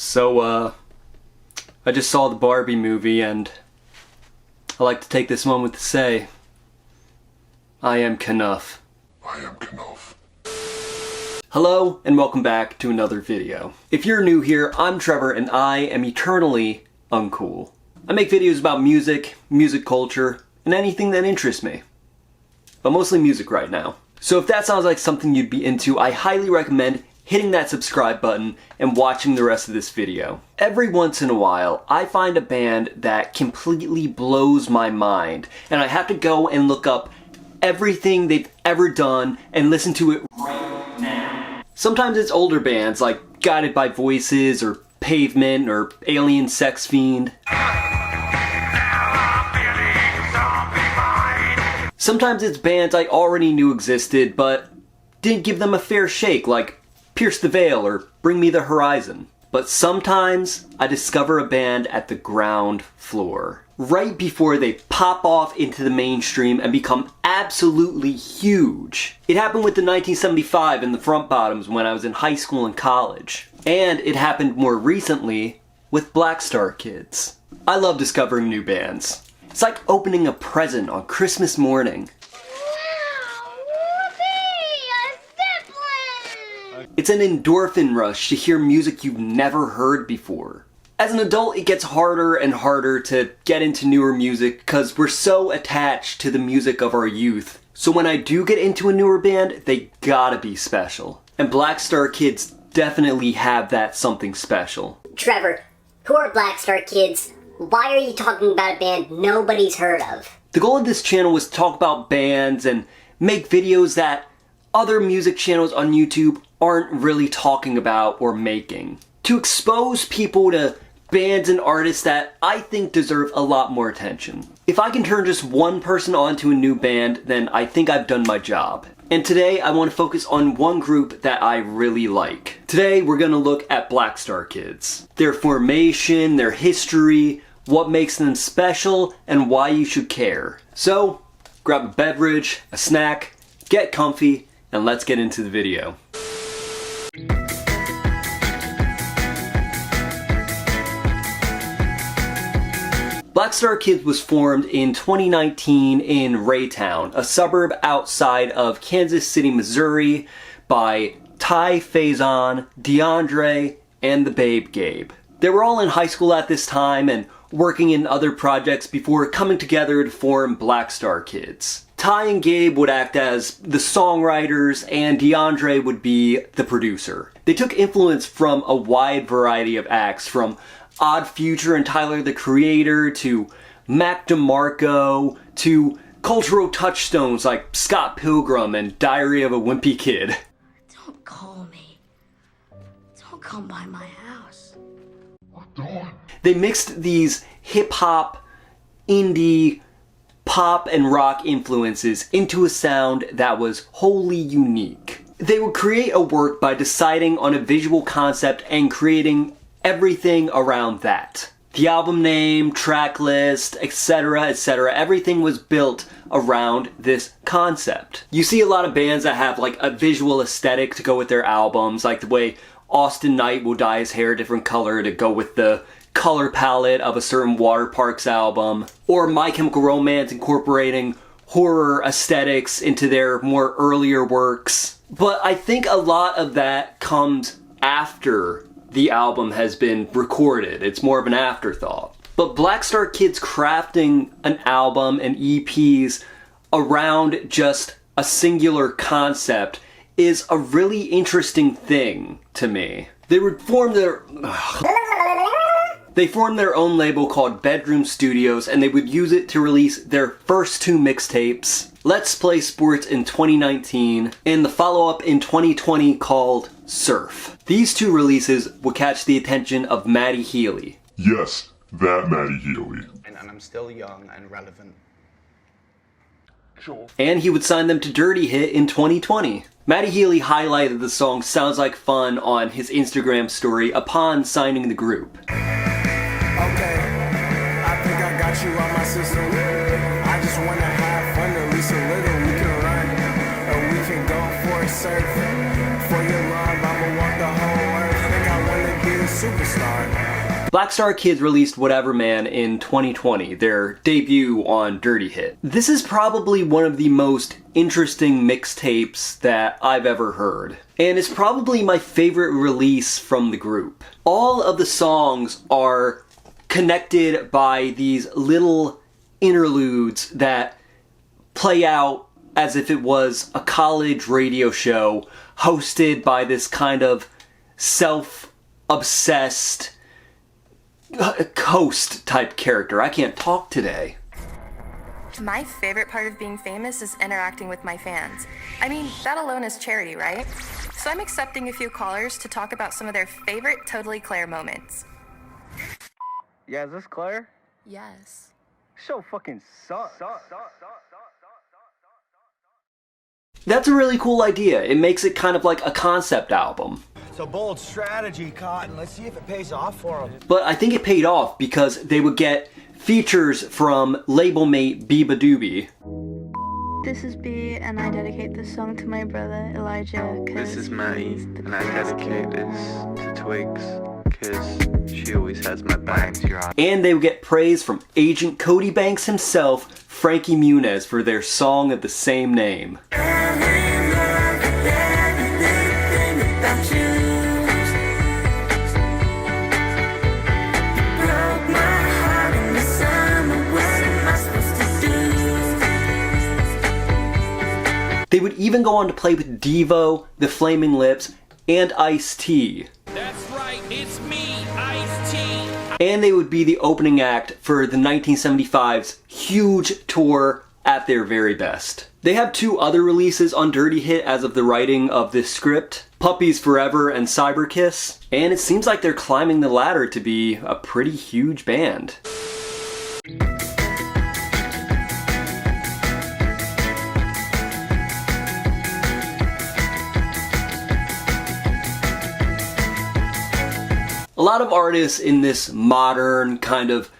So, I just saw the Barbie movie, and I like to take this moment to say, I am Knuff. I am Knuff. Hello, and welcome back to another video. If you're new here, I'm Trevor, and I am eternally uncool. I make videos about music, music culture, and anything that interests me. But mostly music right now. So if that sounds like something you'd be into, I highly recommend hitting that subscribe button and watching the rest of this video. Every once in a while, I find a band that completely blows my mind, and I have to go and look up everything they've ever done and listen to it right now. Sometimes it's older bands like Guided by Voices or Pavement or Alien Sex Fiend. Sometimes it's bands I already knew existed but didn't give them a fair shake, like Pierce the Veil or Bring Me the Horizon. But sometimes I discover a band at the ground floor, right before they pop off into the mainstream and become absolutely huge. It happened with the 1975 and the Front Bottoms when I was in high school and college. And it happened more recently with Blackstarkids. I love discovering new bands. It's like opening a present on Christmas morning. It's an endorphin rush to hear music you've never heard before. As an adult, it gets harder and harder to get into newer music because we're so attached to the music of our youth. So when I do get into a newer band, they gotta be special. And Blackstarkids definitely have that something special. Trevor, who are Blackstarkids? Why are you talking about a band nobody's heard of? The goal of this channel was to talk about bands and make videos that other music channels on YouTube aren't really talking about or making. To expose people to bands and artists that I think deserve a lot more attention. If I can turn just one person on to a new band, then I think I've done my job. And today I want to focus on one group that I really like. Today we're going to look at Blackstarkids. Their formation, their history, what makes them special, and why you should care. So, grab a beverage, a snack, get comfy, and let's get into the video. Blackstarkids was formed in 2019 in Raytown, a suburb outside of Kansas City, Missouri, by Ty Faison, DeAndre, and the Babe Gabe. They were all in high school at this time and working in other projects before coming together to form Blackstarkids. Ty and Gabe would act as the songwriters, and DeAndre would be the producer. They took influence from a wide variety of acts, from Odd Future and Tyler the Creator, to Mac DeMarco, to cultural touchstones like Scott Pilgrim and Diary of a Wimpy Kid. Don't call me. Don't come by my house. What doing? They mixed these hip-hop, indie, pop and rock influences into a sound that was wholly unique. They would create a work by deciding on a visual concept and creating everything around that. The album name, track list, etc., everything was built around this concept. You see a lot of bands that have like a visual aesthetic to go with their albums, like the way Austin Knight will dye his hair a different color to go with the color palette of a certain Water Parks album, or My Chemical Romance incorporating horror aesthetics into their more earlier works. But I think a lot of that comes after the album has been recorded. It's more of an afterthought. But Blackstarkids crafting an album and EPs around just a singular concept is a really interesting thing to me. They would form their own label called Bedroom Studios, and they would use it to release their first two mixtapes, Let's Play Sports in 2019, and the follow-up in 2020 called Surf. These two releases would catch the attention of Matty Healy. Yes, that Matty Healy. And I'm still young and relevant. Sure. And he would sign them to Dirty Hit in 2020. Matty Healy highlighted the song Sounds Like Fun on his Instagram story upon signing the group. Okay, I think I got you on my system. I just wanna have fun, at least a little. We can run, or we can go for a surf. For your love, I'ma walk the whole earth. Think I wanna be the superstar. Blackstarkids released Whatever Man in 2020, their debut on Dirty Hit. This is probably one of the most interesting mixtapes that I've ever heard, and it's probably my favorite release from the group. All of the songs are connected by these little interludes that play out as if it was a college radio show hosted by this kind of self-obsessed host type character. I can't talk today. My favorite part of being famous is interacting with my fans. I mean, that alone is charity, right? So I'm accepting a few callers to talk about some of their favorite Totally Claire moments. Yeah, is this Claire? Yes. Show fucking sucks. That's a really cool idea. It makes it kind of like a concept album. It's a bold strategy, Cotton. Let's see if it pays off for them. But I think it paid off because they would get features from label mate Biba Doobie. This is B, and I dedicate this song to my brother Elijah. This is Maddie, and I dedicate this to Twigs, because she always has my back. And they would get praise from Agent Cody Banks himself, Frankie Muniz, for their song of the same name. They would even go on to play with Devo, The Flaming Lips, and Ice-T. That's right, it's me, Ice-T. And they would be the opening act for the 1975's huge tour At Their Very Best. They have two other releases on Dirty Hit as of the writing of this script, Puppies Forever and Cyber Kiss, and it seems like they're climbing the ladder to be a pretty huge band. A lot of artists in this modern kind of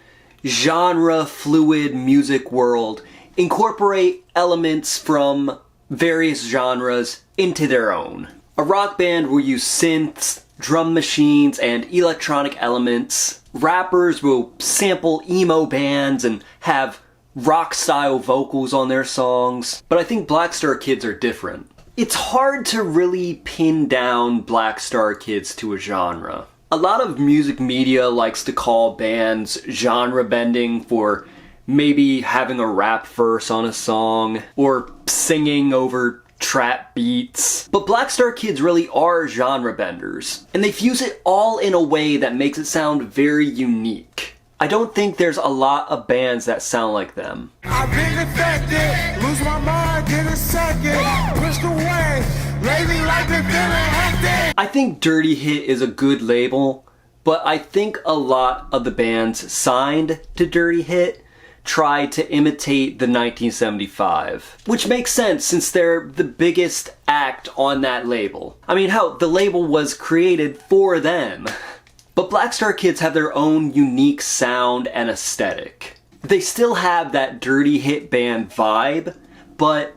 genre fluid music world incorporate elements from various genres into their own. A rock band will use synths, drum machines, and electronic elements. Rappers will sample emo bands and have rock-style vocals on their songs. But I think Blackstarkids are different. It's hard to really pin down Blackstarkids to a genre. A lot of music media likes to call bands genre bending for maybe having a rap verse on a song or singing over trap beats. But Blackstarkids really are genre benders, and they fuse it all in a way that makes it sound very unique. I don't think there's a lot of bands that sound like them. I've been affected, lose my mind in a second, pushed away, lately like been feeling hectic. I think Dirty Hit is a good label, but I think a lot of the bands signed to Dirty Hit tried to imitate the 1975, which makes sense since they're the biggest act on that label. I mean, hell, the label was created for them. But Blackstarkids have their own unique sound and aesthetic. They still have that Dirty Hit band vibe, but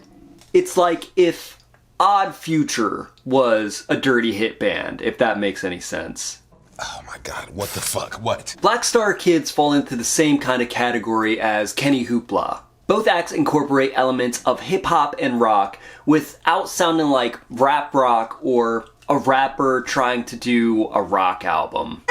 it's like if Odd Future was a Dirty Hit band, if that makes any sense. Oh my god, what the fuck? What? Blackstarkids fall into the same kind of category as Kenny Hoopla. Both acts incorporate elements of hip-hop and rock without sounding like rap rock or a rapper trying to do a rock album.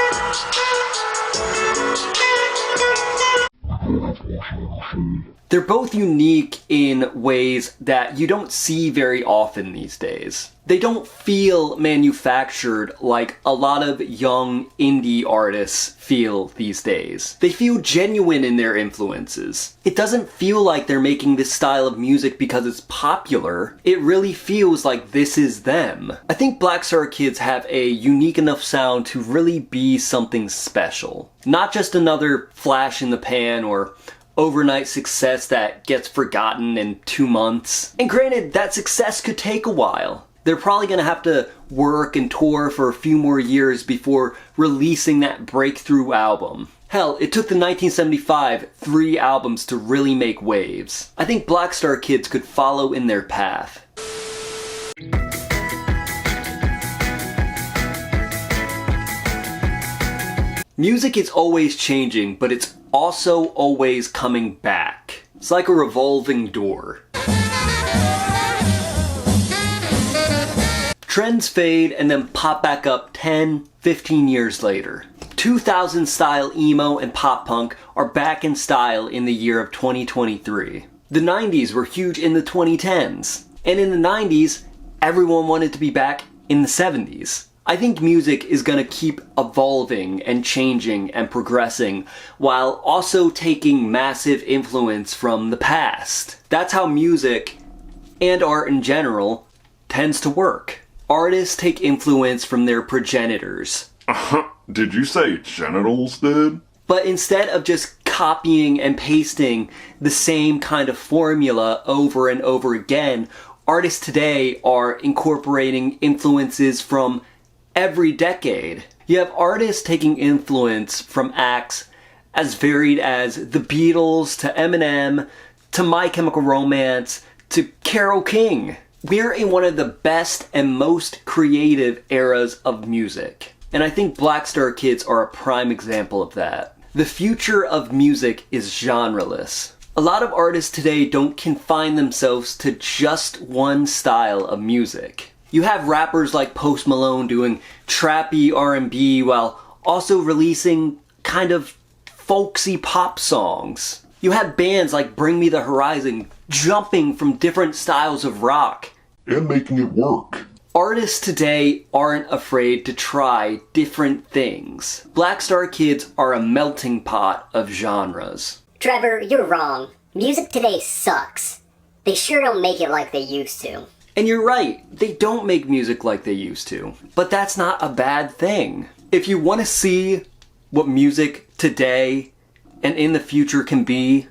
They're both unique in ways that you don't see very often these days. They don't feel manufactured like a lot of young indie artists feel these days. They feel genuine in their influences. It doesn't feel like they're making this style of music because it's popular. It really feels like this is them. I think Blackstarkids have a unique enough sound to really be something special. Not just another flash in the pan or overnight success that gets forgotten in 2 months. And granted, that success could take a while. They're probably gonna have to work and tour for a few more years before releasing that breakthrough album. Hell, it took the 1975 3 albums to really make waves. I think Blackstarkids could follow in their path. Music is always changing, but it's also always coming back. It's like a revolving door. Trends fade and then pop back up 10, 15 years later. 2000 style emo and pop punk are back in style in the year of 2023. The 90s were huge in the 2010s. And in the 90s, everyone wanted to be back in the 70s. I think music is gonna keep evolving and changing and progressing while also taking massive influence from the past. That's how music, and art in general, tends to work. Artists take influence from their progenitors. Did you say genitals, dude? But instead of just copying and pasting the same kind of formula over and over again, artists today are incorporating influences from every decade. You have artists taking influence from acts as varied as the Beatles to Eminem to My Chemical Romance to Carole King. We're in one of the best and most creative eras of music. And I think Blackstarkids are a prime example of that. The future of music is genreless. A lot of artists today don't confine themselves to just one style of music. You have rappers like Post Malone doing trappy R&B while also releasing kind of folksy pop songs. You have bands like Bring Me the Horizon jumping from different styles of rock. And making it work. Artists today aren't afraid to try different things. Blackstarkids are a melting pot of genres. Trevor, you're wrong. Music today sucks. They sure don't make it like they used to. And you're right, they don't make music like they used to. But that's not a bad thing. If you want to see what music today and in the future can be,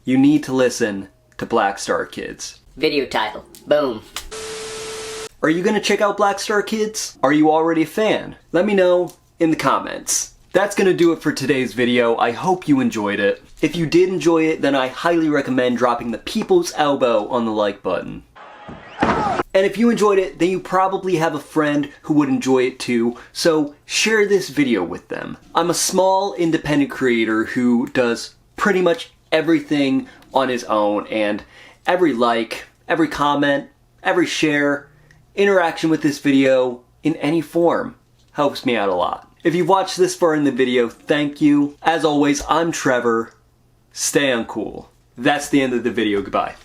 you need to listen to Blackstarkids. Video title. Boom. Are you gonna check out Blackstarkids? Are you already a fan? Let me know in the comments. That's gonna do it for today's video. I hope you enjoyed it. If you did enjoy it, then I highly recommend dropping the people's elbow on the like button. And if you enjoyed it, then you probably have a friend who would enjoy it too, so share this video with them. I'm a small independent creator who does pretty much everything on his own, and every like, every comment, every share, interaction with this video in any form helps me out a lot. If you've watched this far in the video, thank you. As always, I'm Trevor. Stay uncool. That's the end of the video. Goodbye.